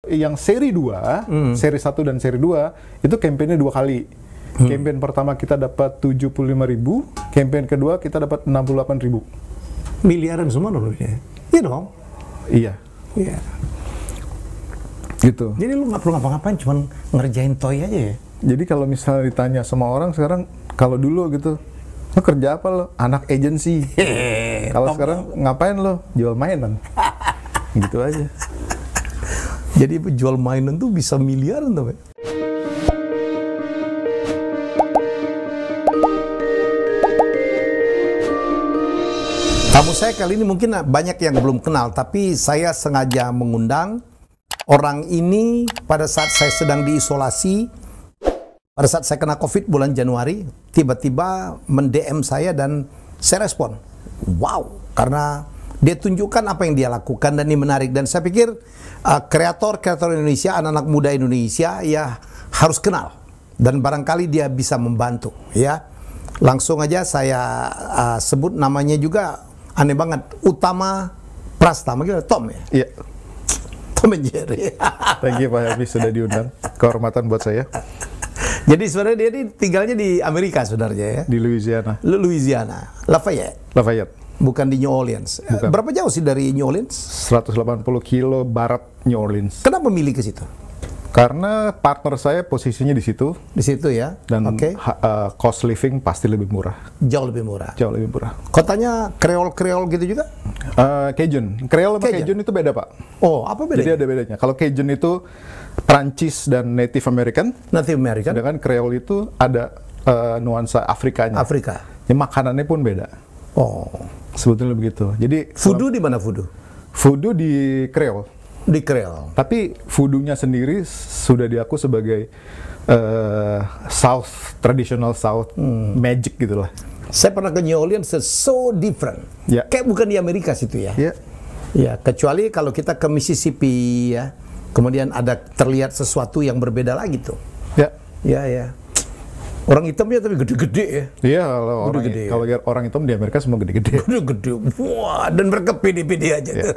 Yang seri 2, seri 1 dan seri 2 itu kampanye 2 kali. Kampanye pertama kita dapat 75.000, kampanye kedua kita dapat 68.000. Miliaran semua dong ya? Iya dong. Iya. Iya. Gitu. Jadi lu nggak perlu ngapa-ngapain, cuman ngerjain toy aja ya? Jadi kalau misalnya ditanya sama orang sekarang, kalau dulu gitu, lo kerja apa lo? Anak agensi. Kalau sekarang ngapain lo? Jual mainan. Gitu aja. Jadi jual mainan tuh bisa miliaran tuh, Pak. Tamu saya kali ini mungkin banyak yang belum kenal, tapi saya sengaja mengundang orang ini pada saat saya sedang diisolasi, pada saat saya kena COVID bulan Januari, tiba-tiba men-DM saya dan saya respon. Wow, karena dia tunjukkan apa yang dia lakukan dan ini menarik. Dan saya pikir kreator-kreator Indonesia, anak-anak muda Indonesia ya harus kenal. Dan barangkali dia bisa membantu ya. Langsung aja saya sebut namanya juga aneh banget, Utama Prastama, gitu, Tom ya? Iya. Tom and Jerry. Thank you Pak Helmi sudah diundang. Kehormatan buat saya. Jadi sebenarnya dia ini tinggalnya di Amerika sebenarnya ya? Di Louisiana. Louisiana, Lafayette. Bukan di New Orleans. Bukan. Berapa jauh sih dari New Orleans? 180 kilo barat New Orleans. Kenapa milih ke situ? Karena partner saya posisinya di situ. Di situ ya? Dan Oke. cost living pasti lebih murah. Jauh lebih murah. Jauh lebih murah. Kotanya Creole gitu juga? Cajun. Creole sama Cajun itu beda, Pak. Oh, apa bedanya? Jadi ada bedanya. Kalau Cajun itu Prancis dan Native American. Native American. Sedangkan Creole itu ada nuansa Afrikanya. Afrika. Ya, makanannya pun beda. Oh. Sebetulnya begitu. Jadi Voodoo di mana voodoo? voodoo di Creole. Di Creole. Tapi voodoo-nya sendiri sudah diaku sebagai South, traditional South magic gitulah. Saya pernah ke New Orleans, so different. Ya. Kayak bukan di Amerika situ ya. Ya. Ya, kecuali kalau kita ke Mississippi ya, kemudian ada terlihat sesuatu yang berbeda lagi tuh. Ya. Ya, ya. Orang hitamnya tapi gede-gede ya. Iya, kalau orang, Gede-gede, kalau orang hitam di Amerika semua gede-gede. Gede-gede. Wah, dan mereka pede-pede aja tuh.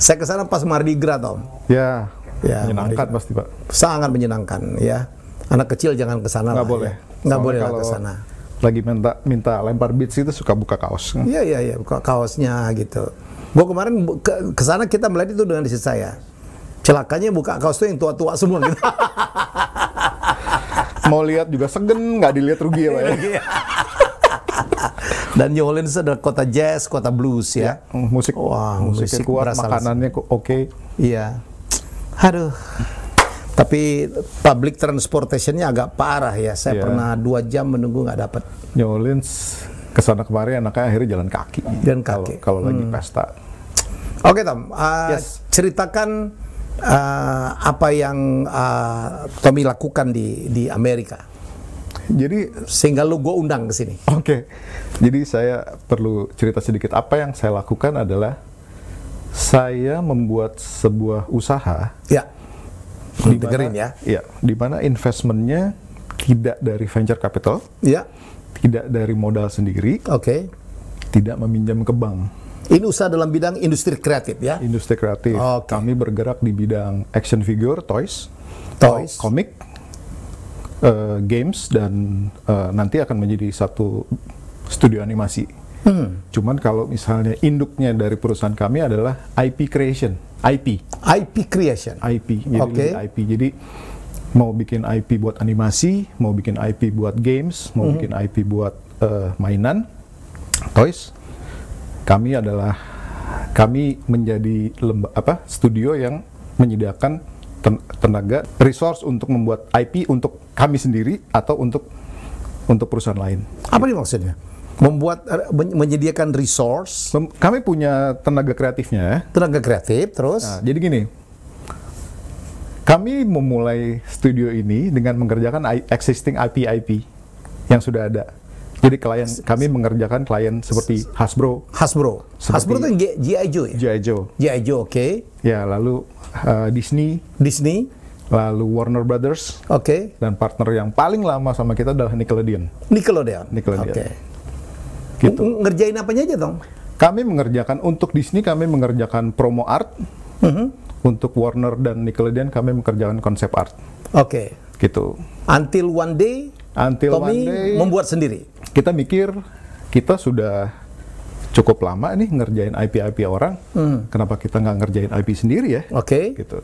Saya ke sana pas Mardi Gras, Tom. Ya. Ya, Menyenangkan pasti, Pak. Sangat menyenangkan ya. Anak kecil jangan ke sana. Nggak boleh. Ya. Nggak boleh Kalau ke sana. lagi minta lempar beats itu suka buka kaos. Iya, iya, iya, buka kaosnya gitu. Gua kemarin ke sana kita melihat itu dengan istri saya. Celakanya buka kaos itu yang tua-tua semua gitu. Mau lihat juga segen, nggak dilihat rugi ya, Pak. Ya? Dan New Orleans adalah kota jazz, kota blues ya. Musik, Wah, musiknya musik kuat, berasal- makanannya oke. Iya. Aduh. Tapi public transportationnya agak parah ya. Saya Iya. pernah 2 jam menunggu nggak dapat. New Orleans kesana kemarin anaknya akhirnya jalan kaki. Jalan kaki. Kalau lagi pesta. Oke Tom, Yes. ceritakan apa yang Tommy lakukan di Amerika. Jadi Sehingga lu gue undang ke sini. oke. Jadi saya perlu cerita sedikit. Apa yang saya lakukan adalah saya membuat sebuah usaha. Ya. Di Dengerin mana- ya. Iya, di mana investmentnya tidak dari venture capital, Ya. tidak dari modal sendiri, Oke. tidak meminjam ke bank. Ini usaha dalam bidang industri kreatif ya. Industri kreatif. Oke. Kami bergerak di bidang action figure, toys, Toys. komik, games, dan nanti akan menjadi satu studio animasi. Cuman kalau misalnya induknya dari perusahaan kami adalah IP creation, IP, IP creation. jadi Oke. lebih IP. Jadi mau bikin IP buat animasi, mau bikin IP buat games, mau bikin IP buat mainan, toys. Kami menjadi studio yang menyediakan tenaga, resource untuk membuat IP untuk kami sendiri atau untuk perusahaan lain. Apa nih maksudnya? Menyediakan resource, Kami punya tenaga kreatifnya. tenaga kreatif, terus Nah, jadi gini, kami memulai studio ini dengan mengerjakan existing IP yang sudah ada. Jadi kami mengerjakan klien seperti Hasbro, Hasbro. Seperti- Hasbro itu G.I. Joe ya? G.I. Joe, G.I. Joe, oke. ya, lalu Disney, Disney, lalu Warner Brothers, oke. dan partner yang paling lama sama kita adalah Nickelodeon. Nickelodeon. Nickelodeon. Oke. Gitu. Ngerjain apanya aja dong? Kami mengerjakan untuk Disney, kami mengerjakan promo art, untuk Warner dan Nickelodeon kami mengerjakan konsep art. Oke. Gitu. Until one day, Until Tommy one day, membuat sendiri. kita mikir kita sudah cukup lama nih ngerjain IP orang. Kenapa kita nggak ngerjain IP sendiri ya? Oke. Gitu.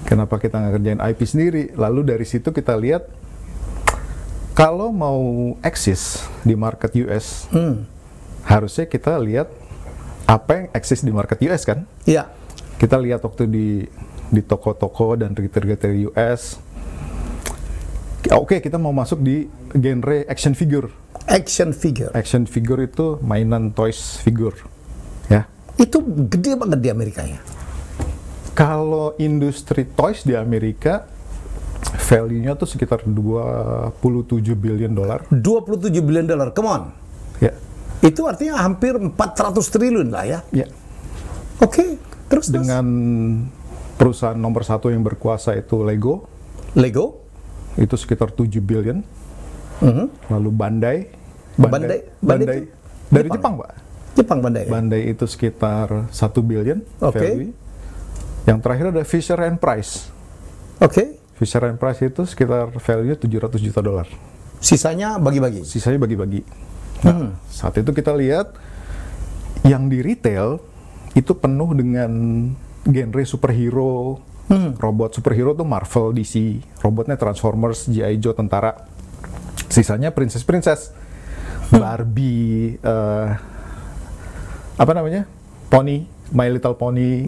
Kenapa kita nggak ngerjain IP sendiri? Lalu dari situ kita lihat kalau mau eksis di market US, harusnya kita lihat apa yang eksis di market US kan? Iya. Kita lihat waktu di toko-toko dan retail-retail US. Oke, kita mau masuk di genre action figure. Action figure. Action figure itu mainan toys figure, ya. Itu gede banget di Amerika ya. Kalau industri toys di Amerika, value-nya tuh sekitar 27 billion dolar. 27 billion dolar, come on. Ya. Itu artinya hampir 400 triliun lah ya. Ya. Oke, terus Dengan perusahaan nomor satu yang berkuasa itu Lego, itu sekitar 7 billion. Lalu Bandai itu dari Jepang, Pak. Jepang Bandai. Bandai itu sekitar 1 billion value. Yang terakhir ada Fisher and Price. Oke. Fisher and Price itu sekitar value 700 juta dolar. Sisanya bagi-bagi. Sisanya bagi-bagi. Nah, saat itu kita lihat yang di retail itu penuh dengan genre superhero. Robot superhero tuh Marvel, DC. Robotnya Transformers, G.I. Joe, tentara. Sisanya princess, Barbie, apa namanya? Pony, My Little Pony.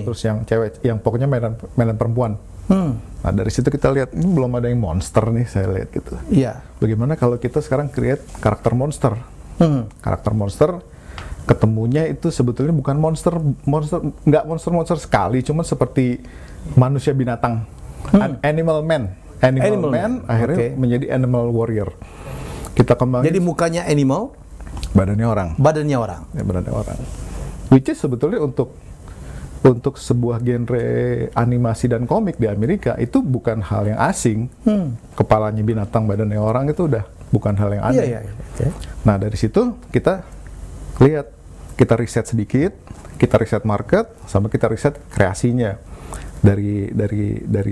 Terus yang cewek, yang pokoknya mainan perempuan. Nah, dari situ kita lihat ini belum ada yang monster nih, saya lihat gitu. Iya. Bagaimana kalau kita sekarang create karakter monster? Karakter monster ketemunya itu sebetulnya bukan nggak monster sekali, cuman seperti manusia binatang, animal man akhirnya menjadi animal warrior. Kita kembangin. Jadi mukanya animal, badannya orang. Ya, badannya orang. Which is sebetulnya untuk sebuah genre animasi dan komik di Amerika itu bukan hal yang asing. Kepalanya binatang, badannya orang itu udah bukan hal yang aneh. Iya. Okay. Nah, dari situ kita lihat, kita riset sedikit, kita riset market, sama kita riset kreasinya dari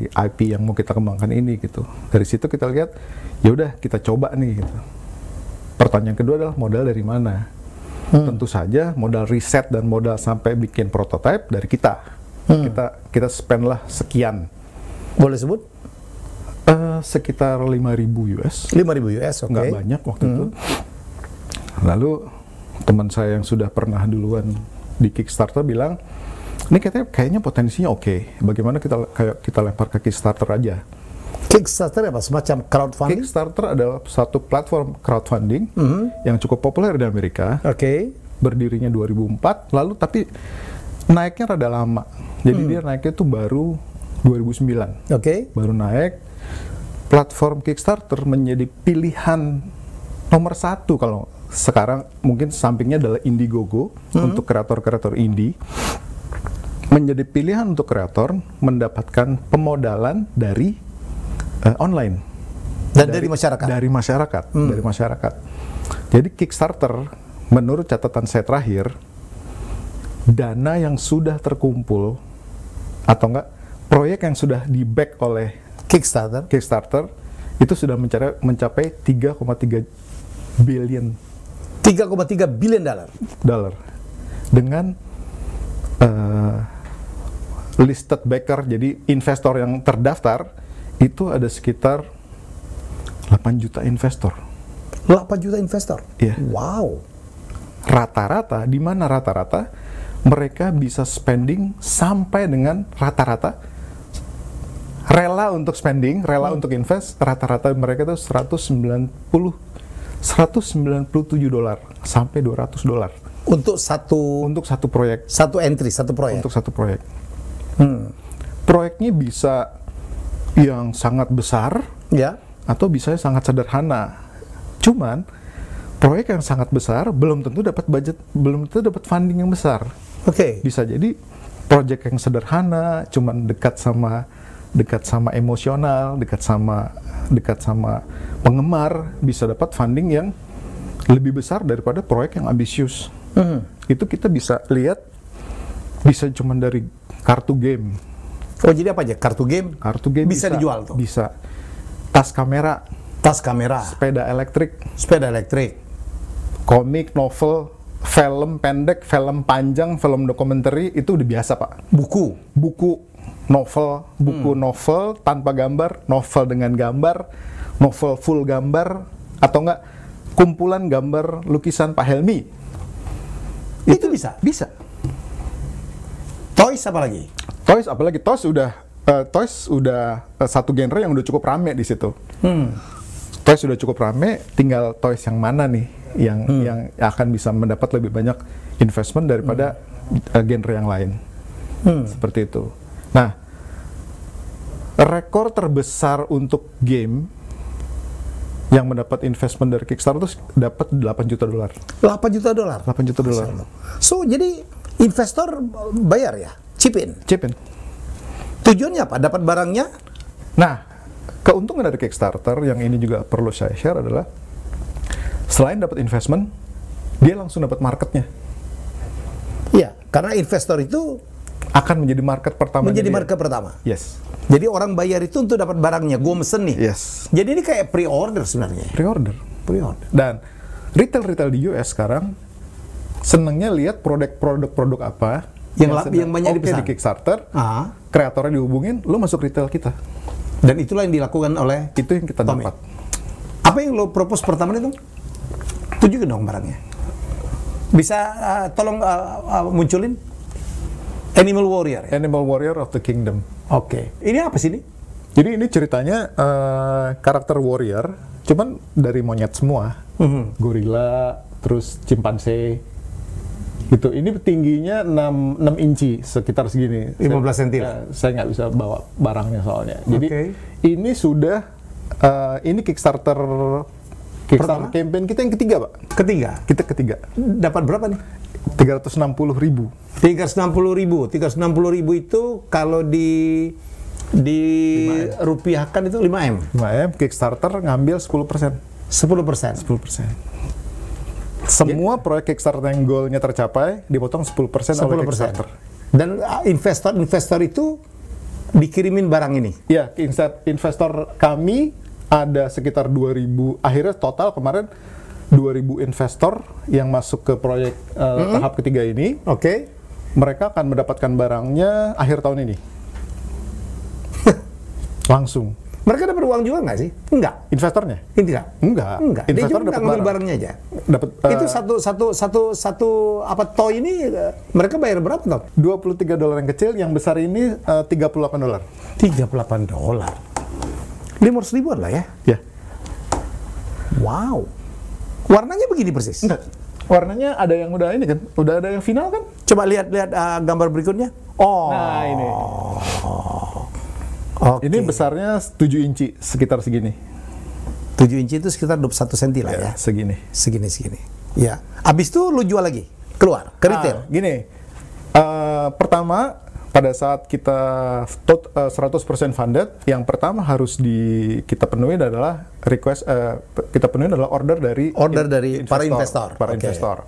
IP yang mau kita kembangkan ini gitu. Dari situ kita lihat, ya udah kita coba nih gitu. Pertanyaan kedua adalah modal dari mana? Tentu saja modal riset dan modal sampai bikin prototipe dari kita. Kita spend lah sekian. Boleh sebut? Sekitar 5.000 US. 5.000 US, oke. Nggak banyak waktu itu. Lalu teman saya yang sudah pernah duluan di Kickstarter bilang, ini kayaknya potensinya oke. Bagaimana kita lempar ke Kickstarter aja? Kickstarter apa? Semacam crowdfunding? Kickstarter adalah satu platform crowdfunding yang cukup populer di Amerika. Oke. Berdirinya 2004, lalu tapi naiknya rada lama. Jadi dia naiknya itu baru 2009. Oke. Baru naik. Platform Kickstarter menjadi pilihan nomor satu kalau sekarang, mungkin sampingnya adalah Indiegogo untuk kreator-kreator indie. Menjadi pilihan untuk kreator mendapatkan pemodalan dari online dan dari masyarakat. Dari masyarakat. Jadi Kickstarter, menurut catatan saya terakhir, dana yang sudah terkumpul atau enggak proyek yang sudah di-back oleh Kickstarter itu sudah mencapai 3,3 billion. 3,3 billion dolar dengan listed backer, jadi investor yang terdaftar itu ada sekitar 8 juta investor. 8 juta investor? Iya. Wow. Rata-rata, di mana rata-rata mereka bisa spending sampai dengan rata-rata rela untuk spending, rela untuk invest, rata-rata mereka itu 197 dolar sampai 200 dolar. Untuk satu proyek. Satu entry, satu proyek. Untuk satu proyek. Proyeknya bisa yang sangat besar, ya, atau bisa sangat sederhana. Cuman proyek yang sangat besar belum tentu dapat budget, belum tentu dapat funding yang besar. Oke. Bisa jadi proyek yang sederhana, cuman dekat sama emosional, dekat sama penggemar, bisa dapat funding yang lebih besar daripada proyek yang ambisius. Itu kita bisa lihat, bisa cuman dari kartu game. Oh, jadi apa aja? Kartu game? Kartu game Bisa dijual tuh? Bisa. Tas kamera, Tas kamera, sepeda elektrik, komik, novel, film pendek, film panjang, film dokumenter itu udah biasa, Pak. buku. Buku novel tanpa gambar, novel dengan gambar, novel full gambar, atau enggak kumpulan gambar lukisan Pak Helmi. Itu bisa? Bisa. Toys apa lagi? Toys, apalagi Toys udah satu genre yang udah cukup rame di situ. Toys sudah cukup rame, tinggal Toys yang mana nih yang akan bisa mendapat lebih banyak investment daripada genre yang lain. Seperti itu. Nah, rekor terbesar untuk game yang mendapat investment dari Kickstarter itu dapat $8 juta. 8 juta dolar. 8 juta dolar. So, jadi investor bayar ya? Chip in. Tujuannya apa? Dapat barangnya? Nah, keuntungan dari Kickstarter yang ini juga perlu saya share adalah selain dapat investment, dia langsung dapat marketnya. Iya, karena investor itu Akan menjadi market pertama. market pertama. Yes. Jadi orang bayar itu untuk dapat barangnya. Gue mesen nih. Yes. Jadi ini kayak pre-order sebenarnya. Pre-order. Pre-order. Dan retail di US sekarang senangnya lihat produk apa yang banyak dipesan di Kickstarter, kreatornya dihubungin, lo masuk retail kita. Dan itulah yang dilakukan oleh Itu yang kita Tommy. dapat. Apa yang lo propose pertama itu? Tunjukin dong barangnya. Bisa tolong munculin Animal Warrior. Ya? Animal Warrior of the Kingdom. Oke. Ini apa sih ini? Jadi ini ceritanya karakter warrior, cuman dari monyet semua. Gorila, terus cimpanse. Gitu. Ini tingginya 6 inci, sekitar segini. 15 cm. Saya nggak bisa bawa barangnya soalnya. Jadi ini sudah ini Kickstarter campaign kita yang ketiga, Pak. Kita ketiga. Dapat berapa nih? 360.000. 360.000 itu kalau di rupiahkan itu 5M. 5M, Kickstarter ngambil 10%. 10%. Semua proyek Kickstarter yang goalnya tercapai dipotong 10% oleh Kickstarter. Dan investor itu dikirimin barang ini. Ya, investor kami ada sekitar 2.000. Akhirnya total kemarin 2.000 investor yang masuk ke proyek tahap ketiga ini. Oke. Mereka akan mendapatkan barangnya akhir tahun ini. Langsung. Mereka dapat uang juga nggak sih? Enggak. Investornya? Tidak. Enggak. Investor dapat ngambil barangnya aja. Dapat. Itu satu apa toy ini mereka bayar berapa toh? $23 yang kecil, yang besar ini $38. $38. 500 ribuan lah ya. Ya. Wow. Warnanya begini persis. Enggak. Warnanya ada yang udah ini kan? Udah ada yang final kan? Coba lihat gambar berikutnya. Oh. Nah, ini. Okay. Ini besarnya 7 inci, sekitar segini. 7 inci itu sekitar 21 cm lah ya. Segini. Segini. Ya. Abis itu lu jual lagi? Keluar? Ke retail? Gini. Pertama, pada saat kita 100% funded, yang pertama harus kita penuhi adalah order dari para investor. Investor.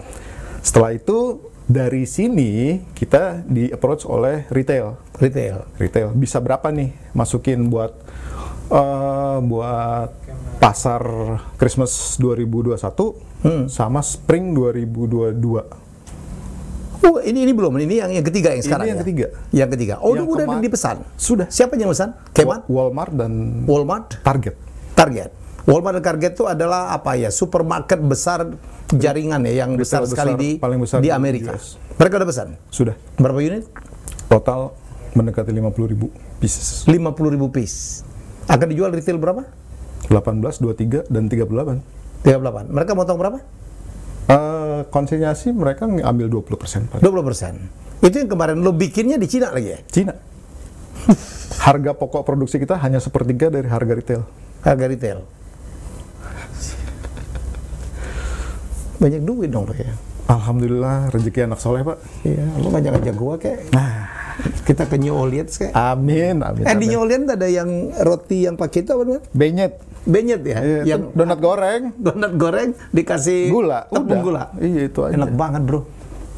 Setelah itu dari sini kita di approach oleh retail. Bisa berapa nih masukin buat pasar Christmas 2021 sama Spring 2022. Oh, ini belum. Ini yang ketiga yang sekarang. Ini yang ketiga. Yang ketiga. Oh, udah dipesan. Sudah. Siapa yang pesan? Keman? Walmart dan Target. Walmart dan Target itu adalah apa ya? Supermarket besar jaringan ya, yang besar sekali di Amerika. Mereka udah pesan. Sudah. Berapa unit? Total mendekati 50.000 pieces. 50.000 piece. Akan dijual retail berapa? 18, 23, dan 38. 38. Mereka motong berapa? Konsinyasi mereka ngambil 20%. 20%. Itu yang kemarin lo bikinnya di Cina lagi ya? Cina. Harga pokok produksi kita hanya sepertiga dari harga retail. Banyak duit dong ya. Alhamdulillah, rezeki anak soleh, Pak. Iya, lo ngajak-ngajak gua kayak. Kita ke New Orleans kayak. Amin. Di New Orleans ada yang roti yang pakai itu apa namanya? Benyet ya? Iya, yang donat goreng dikasih gula, tepung gula. Iya, itu aja. Enak banget, bro.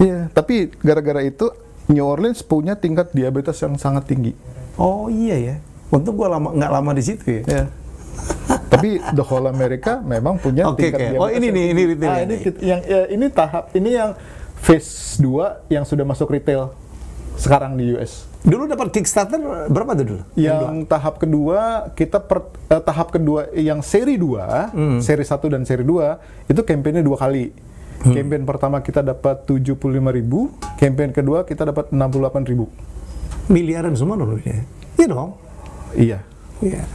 Iya, tapi gara-gara itu New Orleans punya tingkat diabetes yang sangat tinggi. Oh iya ya. Untung gua nggak lama di situ ya. Ya. Tapi the whole America memang punya tingkat diabetes. Oh ini nih, ini retail. Ini tahap ini yang phase 2 yang sudah masuk retail sekarang di US. Dulu dapat Kickstarter berapa tuh dulu? Yang tahap kedua kita tahap kedua yang seri 2, seri 1 dan seri 2 itu kampanye 2 kali. Campaign pertama kita dapat 75.000, campaign kedua kita dapat 68.000. Miliaran semua dong ya. Iya dong. Iya. Iya.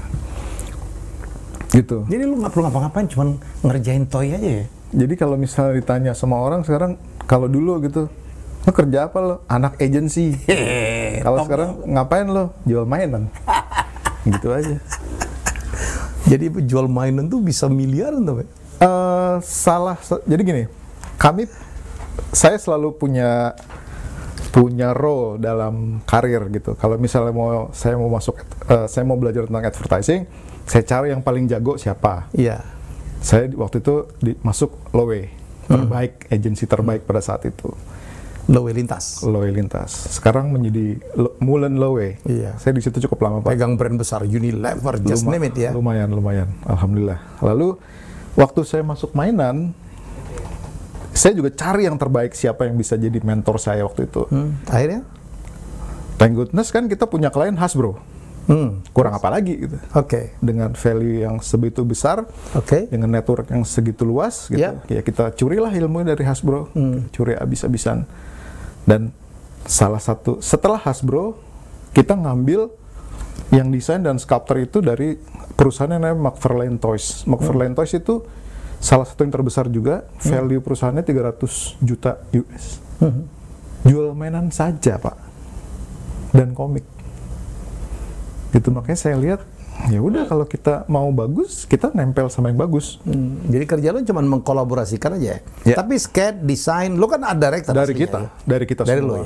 Gitu. Jadi lu nggak perlu ngapa-ngapain, cuman ngerjain toy aja ya. Jadi kalau misalnya ditanya sama orang sekarang, kalau dulu gitu, lo kerja apa lo? Anak agency. Kalau sekarang ngapain lo? Jual mainan. Gitu aja. Jadi jual mainan tuh bisa miliaran tuh, Pak. Jadi gini, saya selalu punya role dalam karir gitu. Kalau misalnya saya mau belajar tentang advertising, saya cari yang paling jago siapa. Iya. Saya waktu itu masuk Lowe, terbaik, agensi terbaik pada saat itu. Lowe Lintas. Sekarang menjadi Mullen Lowe. Iya. Saya di situ cukup lama, Pak. Pegang brand besar Unilever, just name it ya. Lumayan. Alhamdulillah. Lalu waktu saya masuk mainan, saya juga cari yang terbaik, siapa yang bisa jadi mentor saya waktu itu. Akhirnya? Thank goodness kan kita punya klien Hasbro. Kurang apa lagi gitu. Oke. Dengan value yang sebegitu besar, dengan network yang segitu luas gitu. Ya kita curilah ilmunya dari Hasbro. Curi abis-abisan. Dan setelah Hasbro, kita ngambil yang desain dan sculptor itu dari perusahaan yang namanya McFarlane Toys. McFarlane Toys itu salah satu yang terbesar juga, value perusahaannya 300 juta US. Jual mainan saja, Pak. Dan komik. Gitu, makanya saya lihat, ya udah kalau kita mau bagus, kita nempel sama yang bagus. Jadi kerja lu cuma mengkolaborasikan aja ya? Tapi skate, desain, lu kan ada director dari semua.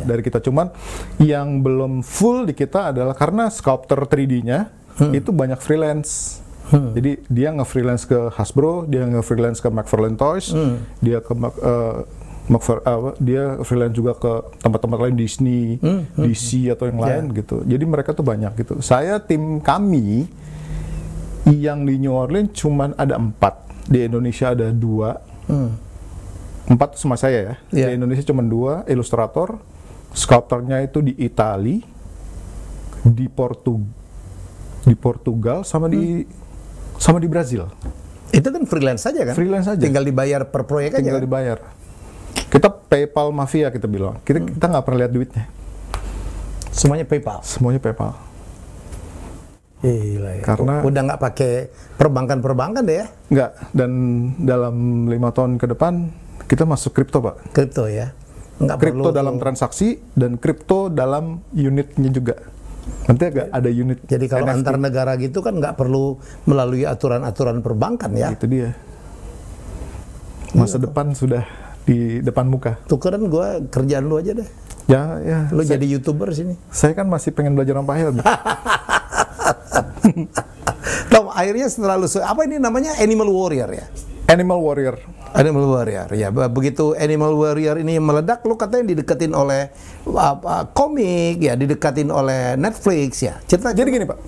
Dari kita, cuman yang belum full di kita adalah karena sculptor 3D-nya itu banyak freelance. Jadi dia nge-freelance ke Hasbro, dia nge-freelance ke McFarlane Toys, dia ke dia freelance juga ke tempat-tempat lain, Disney, DC atau yang lain gitu. Jadi mereka tuh banyak gitu. Tim kami yang di New Orleans cuman ada 4, di Indonesia ada 2. 4 sama saya ya. Di Indonesia cuma 2 ilustrator, sculptornya itu di Itali, di Portugal sama di Brazil. Itu kan freelance saja kan? Freelance saja. Tinggal dibayar per proyek aja. Tinggal dibayar. Kita PayPal mafia kita bilang. Kita nggak pernah lihat duitnya. Semuanya PayPal. Semuanya PayPal. Gila ya. Karena udah nggak pakai perbankan deh ya? Nggak. Dan dalam 5 tahun ke depan kita masuk kripto, Pak. Kripto ya. Kripto dalam transaksi dan kripto dalam unitnya juga. Nanti ada unit. Jadi kalau NFT. antar negara gitu kan nggak perlu melalui aturan-aturan perbankan ya? Itu dia. Masa depan sudah di depan muka. Tukeran gua kerjaan lu aja deh. Ya. Lu jadi YouTuber sini. Saya kan masih pengen belajar sama Pak Helmi. Tom, akhirnya setelah lu apa ini namanya Animal Warrior ya? Animal Warrior ya. Begitu Animal Warrior ini meledak, lu katanya dideketin oleh komik ya, dideketin oleh Netflix ya. Jadi gini, Pak.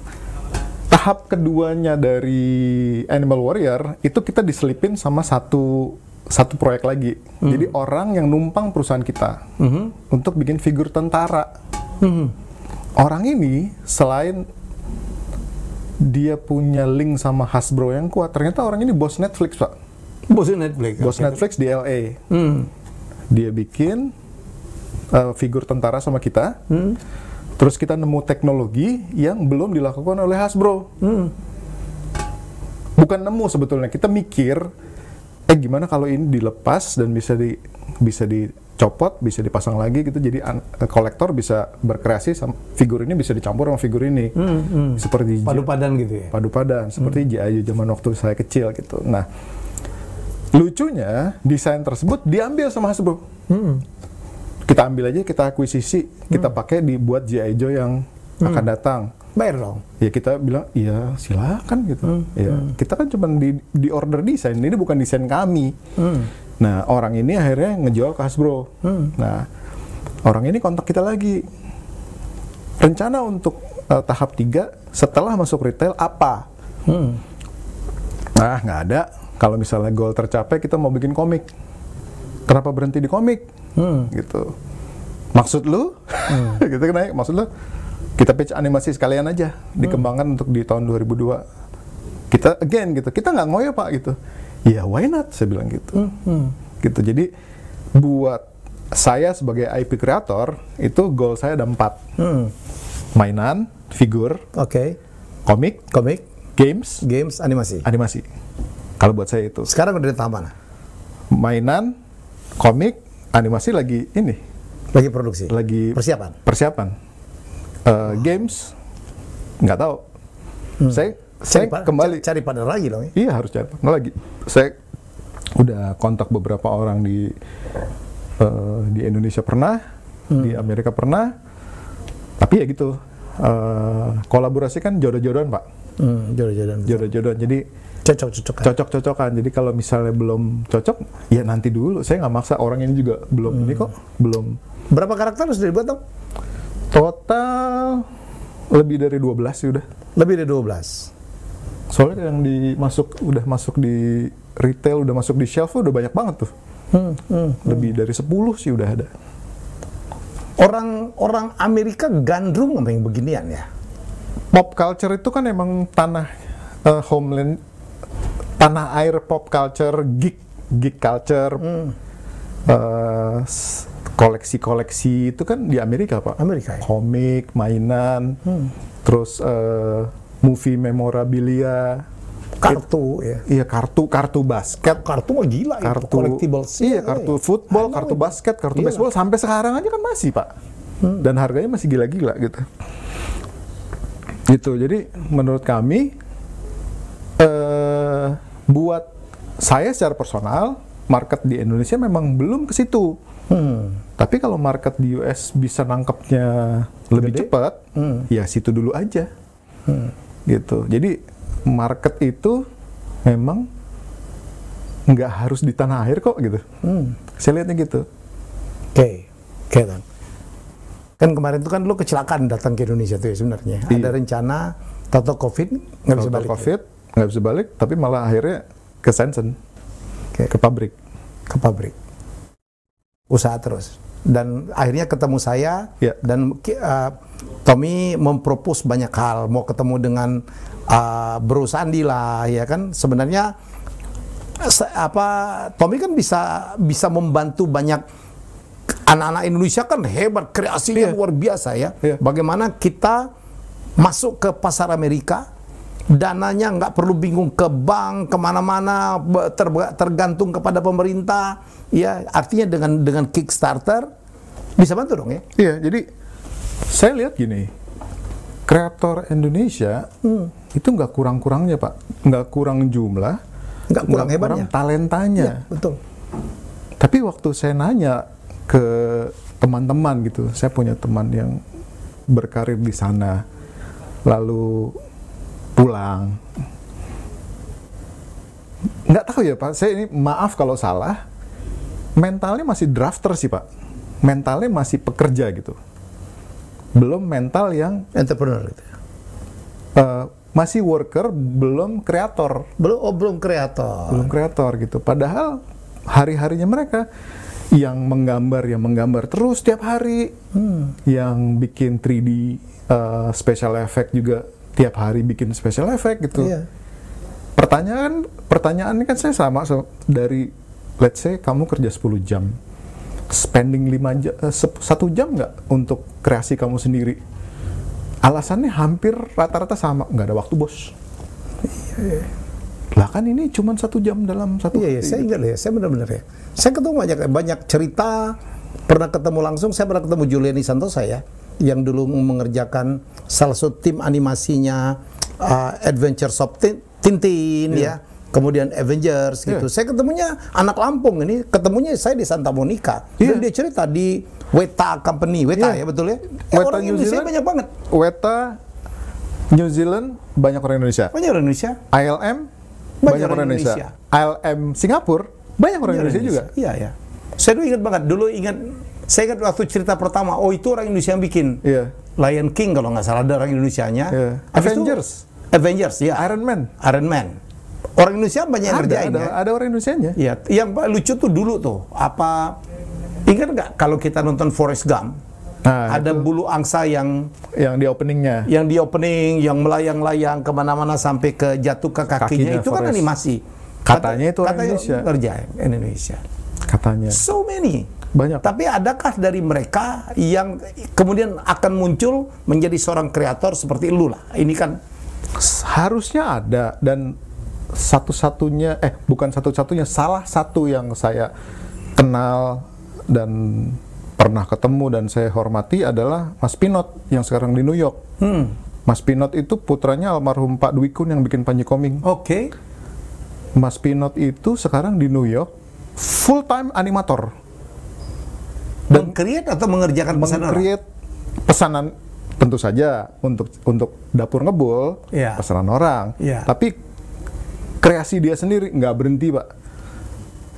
Tahap keduanya dari Animal Warrior itu kita diselipin sama satu proyek lagi. Jadi orang yang numpang perusahaan kita untuk bikin figur tentara. Orang ini selain dia punya link sama Hasbro yang kuat, ternyata orang ini bos Netflix, Pak. Bos Netflix di LA. Dia bikin figur tentara sama kita. Terus kita nemu teknologi yang belum dilakukan oleh Hasbro. Bukan nemu sebetulnya, kita mikir gimana kalau ini dilepas dan bisa dicopot, bisa dipasang lagi gitu, jadi kolektor bisa berkreasi figur ini bisa dicampur sama figur ini. Seperti padu padan gitu ya. Padu padan seperti G.I. Joe zaman waktu saya kecil gitu. Nah, lucunya desain tersebut diambil sama Hasbro. Kita ambil aja, kita akuisisi, kita pakai dibuat G.I. Joe yang akan datang. Bayar dong. Ya kita bilang, iya silakan gitu. Kita kan cuma di order desain, ini bukan desain kami. Nah, orang ini akhirnya ngejual ke Hasbro. Nah, Orang ini kontak kita lagi. Rencana untuk tahap 3 setelah masuk retail apa? Nah, nggak ada. Kalau misalnya goal tercapai, kita mau bikin komik. Kenapa berhenti di komik? Gitu. Maksud lu? Gitu kan, naik. Maksud lu? Kita pitch animasi sekalian aja, dikembangkan untuk di tahun 2002. Kita again gitu. Kita nggak ngoyo Pak gitu. Ya why not? Saya bilang gitu. Gitu. Jadi buat saya sebagai IP kreator itu goal saya ada 4. Mainan, figur, komik, games, animasi. Kalau buat saya itu. Sekarang udah di tahap mana? Mainan, komik, animasi lagi ini. Lagi produksi. Lagi persiapan. Games, nggak tahu. Saya kembali cari partner lagi dong. Ya? Iya, harus cari partner lagi. Saya udah kontak beberapa orang di Indonesia pernah, di Amerika pernah. Tapi ya gitu. Kolaborasi kan jodoh-jodohan Pak. Jodoh-jodohan. Jadi cocok-cocokan. Jadi kalau misalnya belum cocok, ya nanti dulu. Saya nggak maksa, orang ini juga belum ini kok, belum. Berapa karakter sudah dibuat dong? Total lebih dari 12 sih udah. Lebih dari 12. Soalnya yang udah masuk di retail, udah masuk di shelf udah banyak banget tuh. Lebih dari 10 sih udah ada. Orang Amerika gandrung sama yang beginian ya. Pop culture itu kan emang homeland, tanah air pop culture, geek culture, koleksi-koleksi itu kan di Amerika Pak. Amerika ya? Komik, mainan, terus movie memorabilia, kartu ya. Iya, kartu basket. Kartu mah gila kartu, itu collectibles. Iya, kartu football, kartu basket, kartu baseball sampai sekarang aja kan masih Pak. Dan harganya masih gila-gila gitu. Gitu. Jadi menurut kami buat saya secara personal, market di Indonesia memang belum ke situ. Tapi kalau market di US bisa nangkepnya lebih cepat, ya situ dulu aja. Gitu. Jadi market itu memang nggak harus di tanah air kok gitu. Saya lihatnya gitu. Oke, Dan. Kan kemarin itu kan lo kecelakaan datang ke Indonesia tuh ya sebenarnya. Iya. Ada rencana tato COVID nggak bisa balik. COVID nggak bisa balik, tapi malah akhirnya ke Shenzhen, ke pabrik. Usaha terus. Dan akhirnya ketemu saya dan Tommy mempropos banyak hal, mau ketemu dengan Bro Sandi lah, ya kan. Sebenarnya Tommy kan bisa membantu banyak anak-anak Indonesia, kan hebat, kreasinya luar biasa ya. Bagaimana kita masuk ke pasar Amerika, dananya nggak perlu bingung ke bank, kemana-mana, tergantung kepada pemerintah. Ya, artinya dengan Kickstarter bisa bantu dong ya. Iya, jadi saya lihat gini, kreator Indonesia itu nggak kurang-kurangnya Pak, nggak kurang jumlah, nggak kurang hebatnya, kurang talentanya. Ya, betul. Tapi waktu saya nanya ke teman-teman gitu, saya punya teman yang berkarir di sana, lalu pulang. Nggak tahu ya Pak, saya ini maaf kalau salah, mentalnya masih drafter sih Pak, mentalnya masih pekerja gitu, belum mental yang entrepreneur gitu. Masih worker, belum kreator. Belum kreator Gitu. Padahal hari-harinya mereka yang menggambar terus tiap hari, yang bikin 3D special effect juga tiap hari bikin special effect gitu. Iya. Pertanyaannya kan saya sama dari, let's say kamu kerja 10 jam, spending 1 jam nggak untuk kreasi kamu sendiri? Alasannya hampir rata-rata sama, nggak ada waktu bos. Iya. Lah kan ini cuma 1 jam dalam satu hari. Iya, saya ingat ya, saya benar-benar ya. Saya ketemu banyak cerita, pernah ketemu langsung, saya pernah ketemu Juliani Santosa ya, yang dulu mengerjakan salah satu tim animasinya Adventures of Tintin ya, kemudian Avengers gitu. Saya ketemunya anak Lampung ini, ketemunya saya di Santa Monica. Dan dia cerita di Weta Company, Weta ya betul ya? Weta orang Indonesia banyak banget. Weta New Zealand banyak orang Indonesia. Banyak orang Indonesia. ILM banyak orang Indonesia. ILM Singapura banyak orang Indonesia juga. Iya ya. Saya dulu ingat banget. Dulu ingat Saya ingat waktu cerita pertama, oh itu orang Indonesia yang bikin. Iya. Lion King kalau nggak salah ada orang Indonesianya. Iya. Habis itu, Avengers, ya. Iron Man. Orang Indonesia banyak yang ngerjain ya. Ada orang Indonesianya. Iya. Yang lucu tuh dulu tuh, ingat nggak kalau kita nonton Forrest Gump? Nah, ada bulu angsa yang di openingnya. Yang di opening, yang melayang-layang kemana-mana sampai ke jatuh ke kakinya itu kan animasi. Katanya itu orang Indonesia. Ngerjain Indonesia. Katanya. So many. Banyak. Tapi adakah dari mereka yang kemudian akan muncul menjadi seorang kreator seperti lu lah? Ini kan harusnya ada, dan bukan satu-satunya, salah satu yang saya kenal dan pernah ketemu dan saya hormati adalah Mas Pinot yang sekarang di New York. Mas Pinot itu putranya almarhum Pak Dwi Kun yang bikin Panji Koming. Oke. Mas Pinot itu sekarang di New York full time animator. Dan create atau mengerjakan pesanan? Create pesanan tentu saja untuk dapur ngebul, yeah. pesanan orang. Yeah. Tapi kreasi dia sendiri nggak berhenti, Pak.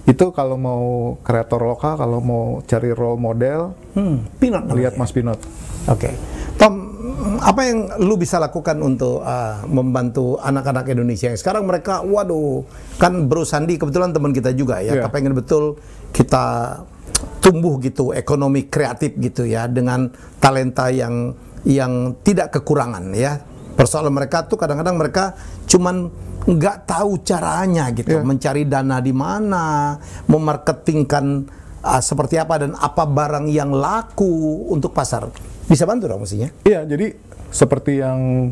Itu kalau mau kreator lokal, kalau mau cari role model, Pinot lihat Mas Pinot. Oke. Tom, apa yang lu bisa lakukan untuk membantu anak-anak Indonesia yang sekarang mereka, waduh, kan Bro Sandi kebetulan teman kita juga ya, Yeah. kepengen betul kita tumbuh gitu, ekonomi kreatif gitu ya, dengan talenta yang tidak kekurangan ya. Persoalan mereka tuh kadang-kadang mereka cuman nggak tahu caranya gitu, mencari dana di mana, memarketingkan seperti apa dan apa barang yang laku untuk pasar. Bisa bantu dong mestinya? Iya, jadi seperti yang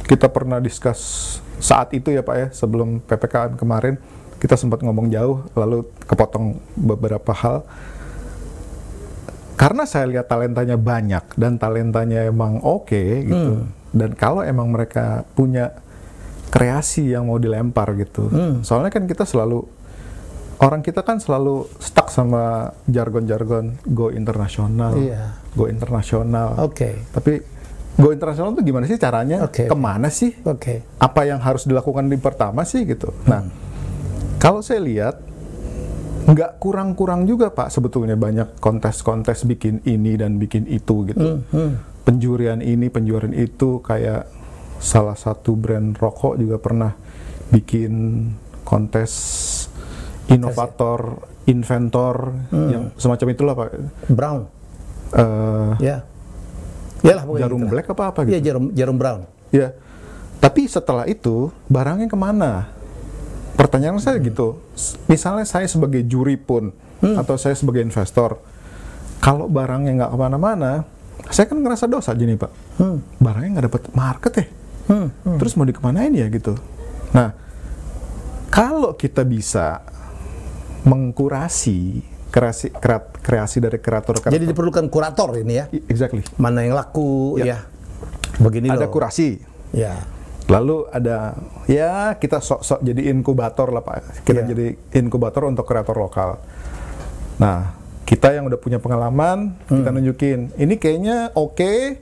kita pernah discuss saat itu ya Pak ya, sebelum PPKM kemarin, kita sempat ngomong jauh, lalu kepotong beberapa hal. Karena saya lihat talentanya banyak dan talentanya emang oke gitu. Dan kalau emang mereka punya kreasi yang mau dilempar gitu. Soalnya kan orang kita kan selalu stuck sama jargon-jargon go internasional. Go internasional. Tapi go internasional itu gimana sih caranya? Kemana sih? Apa yang harus dilakukan di pertama sih gitu. Nah, kalau saya lihat nggak kurang-kurang juga Pak sebetulnya banyak kontes-kontes bikin ini dan bikin itu gitu. Penjurian ini, penjurian itu, kayak salah satu brand rokok juga pernah bikin kontes inovator, inventor, yang semacam itulah Pak. Brown. Yalah, jarum gitu black apa gitu. Iya, jarum brown. Ya. Tapi setelah itu barangnya kemana? Pertanyaan saya gitu, misalnya saya sebagai juri pun, atau saya sebagai investor, kalau barangnya nggak kemana-mana, saya kan ngerasa dosa gini Pak, barangnya nggak dapat market ya, terus mau dikemanain ya gitu. Nah, kalau kita bisa mengkurasi kreasi dari kreator-kreator. Jadi diperlukan kurator ini ya? Exactly. Mana yang laku ya? Begini ada loh. kurasi. Ya. Lalu ada, ya kita sok-sok jadi inkubator lah Pak. Kita jadi inkubator untuk kreator lokal. Nah, kita yang udah punya pengalaman, kita nunjukin, ini kayaknya oke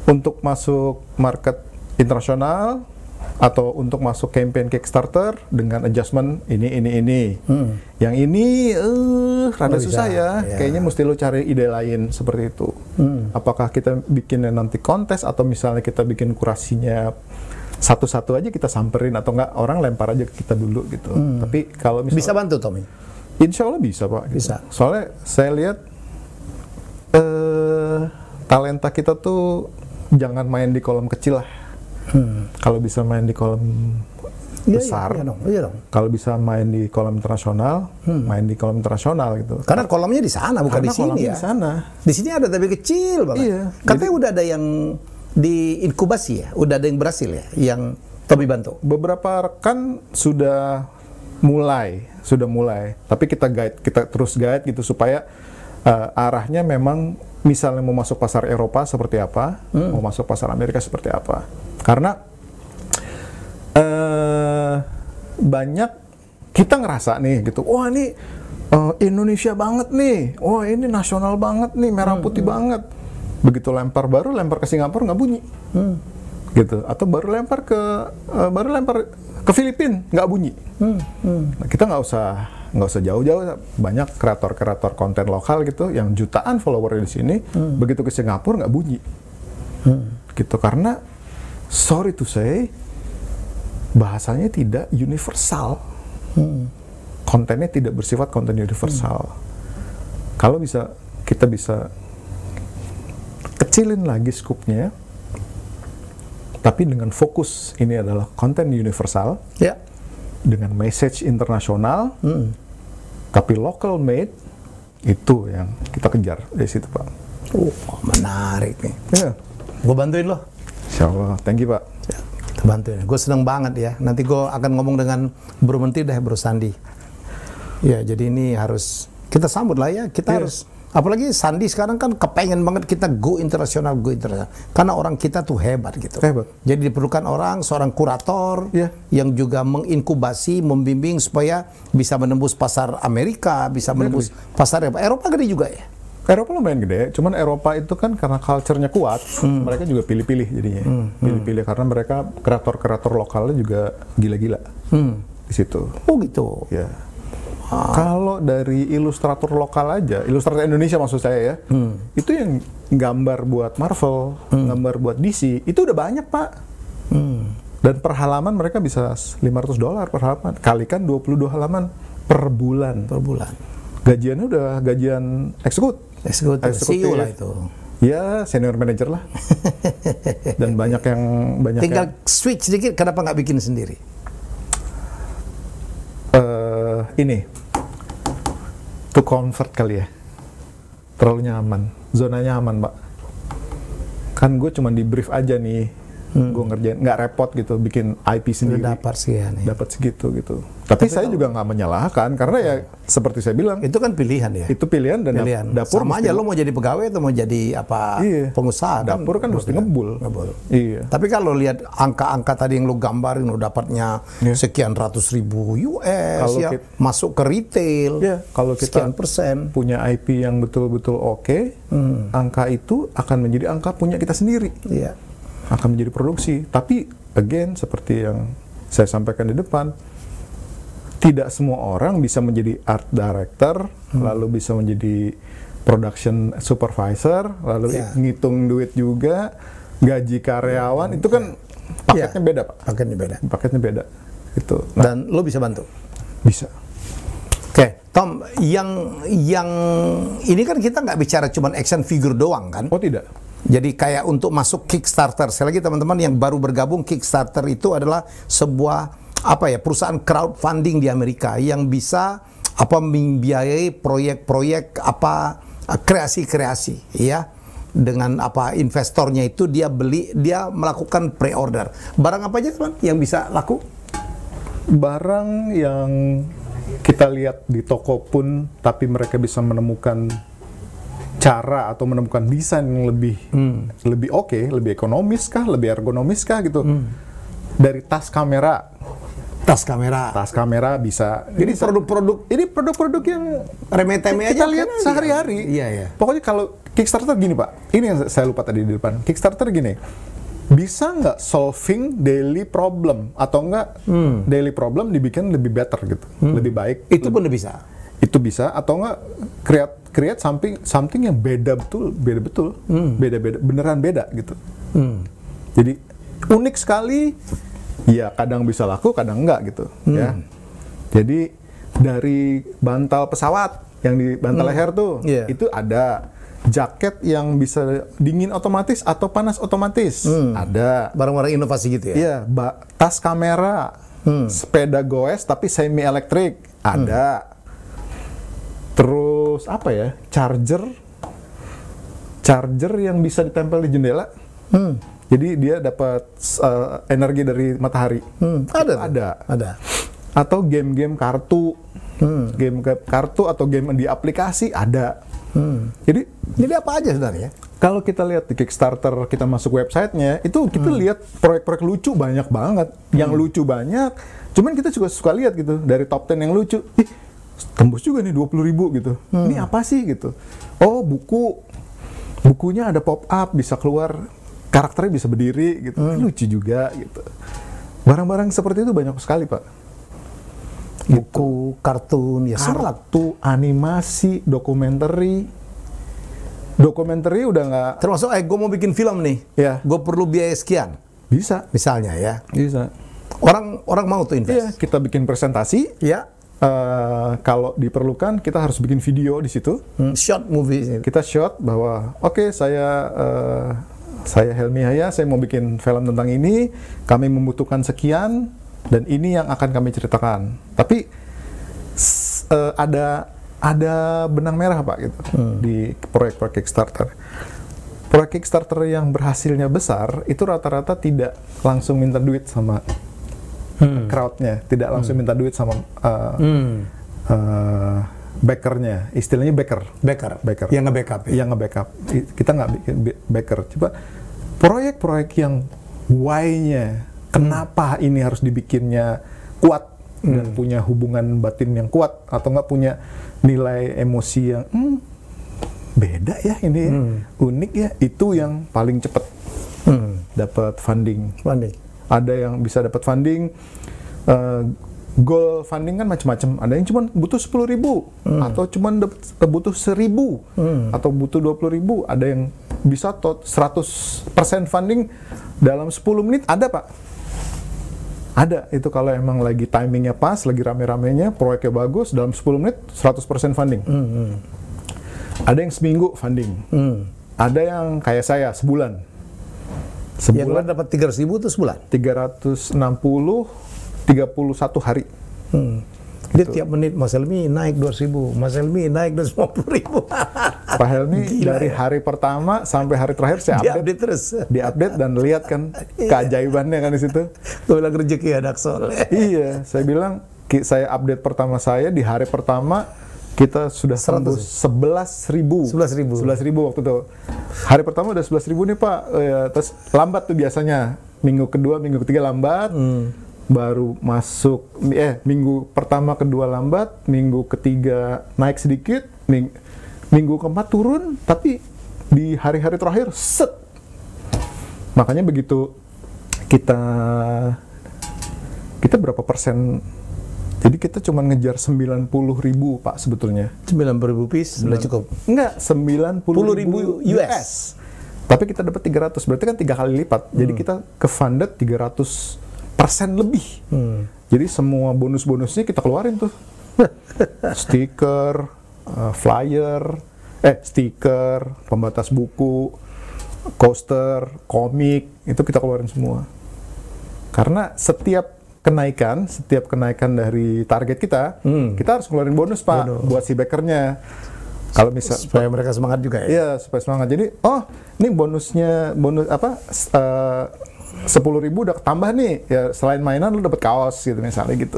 untuk masuk market internasional, atau untuk masuk campaign Kickstarter dengan adjustment ini. Yang ini rada susah ya. Kayaknya mesti lo cari ide lain seperti itu. Apakah kita bikinnya nanti kontes, atau misalnya kita bikin kurasinya satu-satu aja kita samperin, atau enggak orang lempar aja ke kita dulu gitu. Tapi kalau misalnya bisa bantu Tommy? Insya Allah bisa Pak. Gitu. Bisa. Soalnya saya lihat talenta kita tuh jangan main di kolom kecil lah. Kalau bisa main di kolom besar, iya dong. Kalau bisa main di kolom internasional, main di kolom internasional gitu. Karena kolomnya di sana, bukan di sini ya. Di sana. Di sini ada tapi kecil banget. Iya. Katanya udah ada yang diinkubasi ya, udah ada yang berhasil ya, yang Tommy bantu. Beberapa rekan sudah mulai, tapi kita terus guide gitu supaya arahnya memang misalnya mau masuk pasar Eropa seperti apa, mau masuk pasar Amerika seperti apa. Karena banyak kita ngerasa nih gitu, wah ini Indonesia banget nih, wah ini nasional banget nih, merah putih banget. Begitu lempar ke Singapura nggak bunyi. gitu, atau baru lempar ke Filipina nggak bunyi. Nah, kita nggak usah jauh-jauh, banyak kreator konten lokal gitu yang jutaan follower di sini, begitu ke Singapura nggak bunyi, gitu, karena sorry to say bahasanya tidak universal, kontennya tidak bersifat konten universal. Kalau kita bisa kecilin lagi skupnya, tapi dengan fokus ini adalah konten universal, dengan message internasional, tapi local made, itu yang kita kejar dari situ, Pak. Menarik nih. Ya. Gue bantuin lo. Insya Allah, thank you, Pak. Kita bantuin. Gue seneng banget ya. Nanti gue akan ngomong dengan Bro Menteri deh, Bro Sandi. Ya, jadi ini harus kita sambut lah ya. Kita harus, apalagi Sandi sekarang kan kepengen banget kita go internasional. Karena orang kita tuh hebat gitu. Hebat. Jadi diperlukan seorang kurator yang juga menginkubasi, membimbing supaya bisa menembus pasar Amerika, bisa menembus pasar Eropa gede juga ya. Eropa lumayan gede, cuman Eropa itu kan karena culture-nya kuat, mereka juga pilih-pilih jadinya. Pilih-pilih karena mereka kreator-kreator lokalnya juga gila-gila di situ. Oh gitu. Ya. Kalau dari ilustrator lokal aja, ilustrator Indonesia maksud saya ya, itu yang gambar buat Marvel, gambar buat DC, itu udah banyak, Pak. Dan per halaman mereka bisa $500 per halaman, kalikan 22 halaman per bulan. Gajiannya udah gajian eksekutif, CEO lah itu. Ya, senior manager lah. Dan banyak yang tinggal switch sedikit, kenapa nggak bikin sendiri? Ini to convert kali ya, terlalu nyaman, zona nyaman, Pak. Kan gue cuma di brief aja nih, gue ngerjain, nggak repot gitu, bikin IP sendiri. Dapat segitu gitu. Tapi saya juga nggak menyalahkan, karena ya seperti saya bilang, itu kan pilihan ya. Itu pilihan, dan dapur sama aja lo mau jadi pegawai atau mau jadi apa, pengusaha. Dapur kan mesti ngebul. Iya. Tapi kalau lihat angka-angka tadi yang lo gambarin, lo dapatnya sekian ratus ribu US, kalau masuk ke retail, kalau kita sekian persen punya IP yang betul-betul oke, angka itu akan menjadi angka punya kita sendiri. Akan menjadi produksi. Tapi again, seperti yang saya sampaikan di depan, tidak semua orang bisa menjadi art director, lalu bisa menjadi production supervisor, lalu ngitung duit juga, gaji karyawan, itu kan paketnya beda, Pak. Paketnya beda. Itu. Nah, dan lo bisa bantu? Bisa. Oke, Tom, yang ini kan kita nggak bicara cuma action figure doang kan? Oh, tidak. Jadi kayak untuk masuk Kickstarter, sekali lagi teman-teman yang baru bergabung, Kickstarter itu adalah sebuah perusahaan crowdfunding di Amerika yang bisa membiayai proyek-proyek kreasi-kreasi ya, dengan investornya itu dia melakukan pre-order. Barang apa aja teman yang bisa laku? Barang yang kita lihat di toko pun, tapi mereka bisa menemukan cara atau menemukan desain yang lebih oke, lebih ekonomis kah, lebih ergonomis kah gitu. Dari tas kamera bisa. Ini produk-produk yang remeh-temeh kita aja lihat sehari-hari. Iya. Pokoknya kalau Kickstarter gini, Pak. Ini yang saya lupa tadi di depan. Kickstarter gini. Bisa nggak solving daily problem atau nggak daily problem dibikin lebih better gitu, lebih baik. Itu pun bisa. Itu bisa, atau nggak create something yang beda betul, beneran beda gitu. Jadi unik sekali. Ya, kadang bisa laku, kadang enggak gitu. Ya. Jadi dari bantal pesawat yang di bantal leher tuh, itu ada jaket yang bisa dingin otomatis atau panas otomatis. Ada. Barang-barang inovasi gitu ya? Iya, tas kamera, sepeda goes tapi semi elektrik. Ada. Terus charger yang bisa ditempel di jendela. Jadi dia dapat energi dari matahari. Ada. Atau game-game kartu, game kartu atau game di aplikasi ada. Jadi apa aja sebenarnya? Kalau kita lihat di Kickstarter, kita masuk websitenya, itu kita lihat proyek-proyek lucu banyak banget. Yang lucu banyak. Cuman kita juga suka lihat gitu dari top 10 yang lucu. Tembus juga nih 20.000 gitu. Ini apa sih gitu? Oh, bukunya ada pop up, bisa keluar karakternya bisa berdiri gitu, lucu juga gitu. Barang-barang seperti itu banyak sekali Pak. Buku, kartun, ya semua. Kartu, animasi, dokumenter udah nggak. Termasuk, gue mau bikin film nih, Ya. gue perlu biaya sekian, Bisa. misalnya ya. Bisa. Orang mau tuh Iya, invest. kita bikin presentasi. Ya, Kalau diperlukan kita harus bikin video di situ. short movie. Kita shot bahwa oke, saya Helmi Haya, saya mau bikin film tentang ini, kami membutuhkan sekian dan ini yang akan kami ceritakan. Tapi ada benang merah Pak gitu di proyek-proyek Kickstarter. Proyek Kickstarter yang berhasilnya besar itu rata-rata tidak langsung minta duit sama crowdnya, tidak langsung minta duit sama backernya, istilahnya backer. Yang nge-backup ya? Yang nge-backup. Kita nggak bikin backer. Coba proyek-proyek yang why-nya, kenapa ini harus dibikinnya kuat dan punya hubungan batin yang kuat, atau nggak punya nilai emosi yang beda ya ini, unik ya, itu yang paling cepat dapat funding. Ada yang bisa dapat funding, goal funding kan macam-macam. Ada yang cuma butuh 10.000, atau cuma butuh 1.000, atau butuh 20.000. Ada yang bisa 100% funding dalam 10 menit, ada Pak. Ada, itu kalau emang lagi timingnya pas, lagi rame-ramenya, proyeknya bagus, dalam 10 menit 100% funding. Ada yang seminggu funding. Ada yang kayak saya, sebulan. Yang dapat 300.000 itu sebulan? 361 hari. Dia tiap menit, Mas Helmi naik 2.000, Mas Helmi naik 250.000. Pak Helmi dari hari pertama sampai hari terakhir saya Diupdate terus. Diupdate dan lihat kan keajaibannya kan di situ. Gue bilang rezeki anak soleh. Iya, saya bilang saya update pertama saya di hari pertama kita sudah 11.000 waktu itu. Hari pertama udah 11.000 nih Pak. Terus lambat tuh biasanya. Minggu kedua, minggu ketiga lambat. Baru masuk, minggu pertama, kedua lambat. Minggu ketiga naik sedikit. Minggu keempat turun. Tapi di hari-hari terakhir, set. Makanya begitu kita berapa persen. Jadi kita cuma ngejar 90.000 Pak sebetulnya. 90.000 piece sudah cukup? Enggak, 90.000 US. Tapi kita dapat 300, berarti kan 3 kali lipat. Jadi kita ke-funded 300% lebih. Jadi semua bonus-bonusnya kita keluarin tuh. Stiker, flyer, stiker, pembatas buku, coaster, komik, itu kita keluarin semua. Karena setiap kenaikan dari target kita, kita harus ngeluarin bonus Pak buat si backernya. Kalau bisa supaya mereka semangat juga ya. Iya, supaya semangat. Jadi, ini bonus 10.000 udah tambah nih. Ya selain mainan lu dapat kaos gitu misalnya gitu.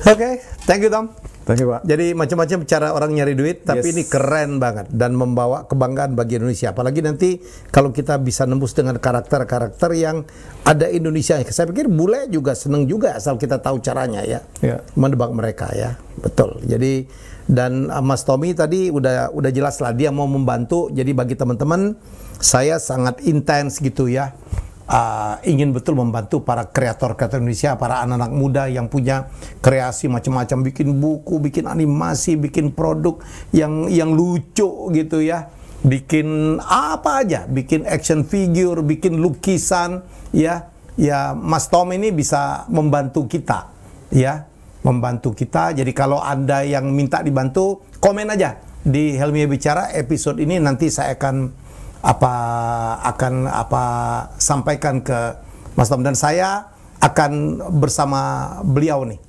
Oke, thank you Tom. Thank you Pak. Jadi macam-macam cara orang nyari duit, tapi ini keren banget dan membawa kebanggaan bagi Indonesia. Apalagi nanti kalau kita bisa nembus dengan karakter-karakter yang ada Indonesia. Saya pikir bule juga seneng juga asal kita tahu caranya ya. Menebak mereka ya. Betul. Jadi dan Mas Tommy tadi udah jelas lah dia mau membantu. Jadi bagi teman-teman saya sangat intens gitu ya. Ingin betul membantu para kreator-kreator Indonesia, para anak-anak muda yang punya kreasi macam-macam, bikin buku, bikin animasi, bikin produk yang lucu gitu ya, bikin apa aja, bikin action figure, bikin lukisan ya. Mas Tom ini bisa membantu kita ya, membantu kita. Jadi kalau Anda yang minta dibantu, komen aja di Helmi Bicara episode ini, nanti saya akan sampaikan ke Mas Tom dan saya akan bersama beliau nih.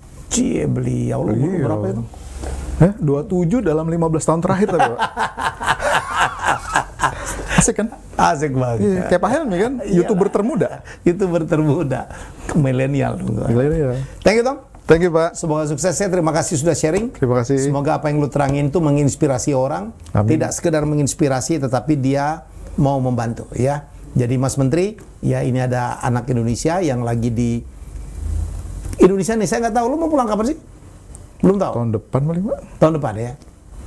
Beliau berapa itu? 27 dalam 15 tahun terakhir tadi Pak. Asik kan? Asik banget. Iya, kayak Pak Helmi kan, YouTuber termuda. YouTuber termuda, milenial. Thank you Tom. Thank you Pak. Semoga sukses ya. Terima kasih sudah sharing. Terima kasih. Semoga apa yang lu terangin itu menginspirasi orang. Amin. Tidak sekedar menginspirasi, tetapi dia mau membantu ya. Jadi Mas Menteri, ya ini ada anak Indonesia yang lagi di Indonesia nih. Saya nggak tahu lu mau pulang kapan sih? Belum tahu. Tahun depan paling Pak. Tahun depan ya.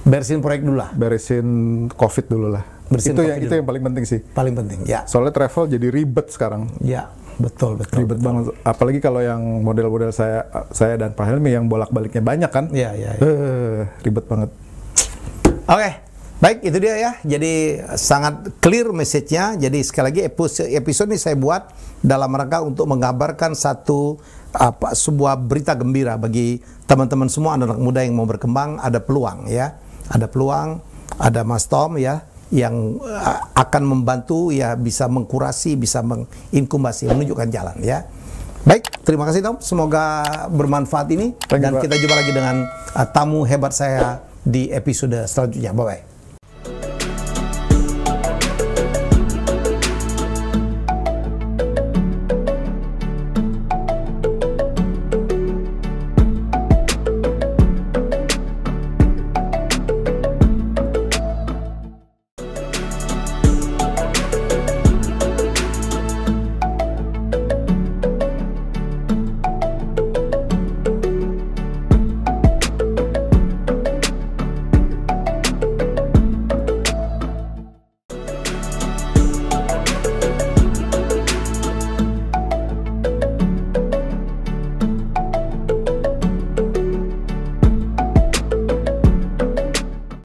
Beresin proyek dulu lah. Beresin COVID dulu lah. Bersihin kopi itu dulu. yang paling penting sih. Paling penting, ya. Soalnya travel jadi ribet sekarang. Ya, betul. Ribet banget. Apalagi kalau yang model-model saya dan Pak Helmi yang bolak-baliknya banyak kan. Iya. Ribet banget. Oke, baik itu dia ya. Jadi sangat clear message-nya. Jadi sekali lagi episode ini saya buat dalam rangka untuk mengabarkan sebuah berita gembira bagi teman-teman semua anak-anak muda yang mau berkembang. Ada peluang ya. Ada peluang, ada Mas Tom ya yang akan membantu ya bisa mengkurasi, bisa menginkubasi, menunjukkan jalan ya. Baik, terima kasih Tom. Semoga bermanfaat ini. Dan kita jumpa lagi dengan tamu hebat saya di episode selanjutnya. Bye-bye.